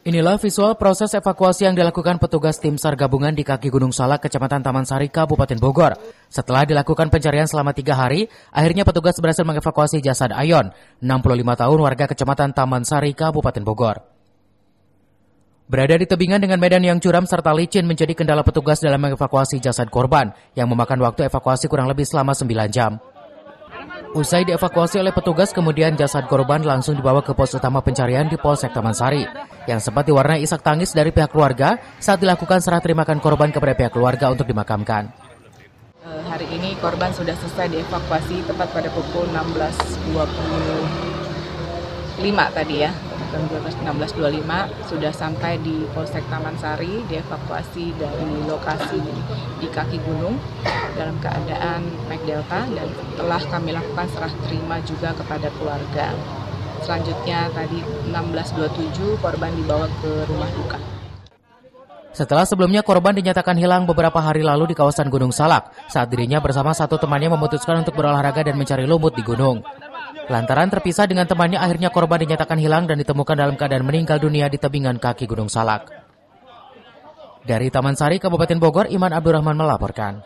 Inilah visual proses evakuasi yang dilakukan petugas tim SAR gabungan di kaki Gunung Salak, Kecamatan Taman Sari, Kabupaten Bogor. Setelah dilakukan pencarian selama 3 hari, akhirnya petugas berhasil mengevakuasi jasad Ayon, 65 tahun warga Kecamatan Taman Sari, Kabupaten Bogor. Berada di tebingan dengan medan yang curam serta licin menjadi kendala petugas dalam mengevakuasi jasad korban yang memakan waktu evakuasi kurang lebih selama 9 jam. Usai dievakuasi oleh petugas, kemudian jasad korban langsung dibawa ke pos utama pencarian di Polsek Taman Sari, yang sempat diwarnai isak tangis dari pihak keluarga saat dilakukan serah terimakan korban kepada pihak keluarga untuk dimakamkan. Hari ini korban sudah selesai dievakuasi tepat pada pukul 16.25 tadi ya. 16.25 sudah sampai di Polsek Taman Sari, dievakuasi dari lokasi di kaki gunung dalam keadaan naik delta, dan telah kami lakukan serah terima juga kepada keluarga. Selanjutnya tadi 16.27 korban dibawa ke rumah duka. Setelah sebelumnya korban dinyatakan hilang beberapa hari lalu di kawasan Gunung Salak saat dirinya bersama satu temannya memutuskan untuk berolahraga dan mencari lumut di gunung. Lantaran terpisah dengan temannya, akhirnya korban dinyatakan hilang dan ditemukan dalam keadaan meninggal dunia di tebingan kaki Gunung Salak. Dari Taman Sari, Kabupaten Bogor, Iman Abdurrahman melaporkan.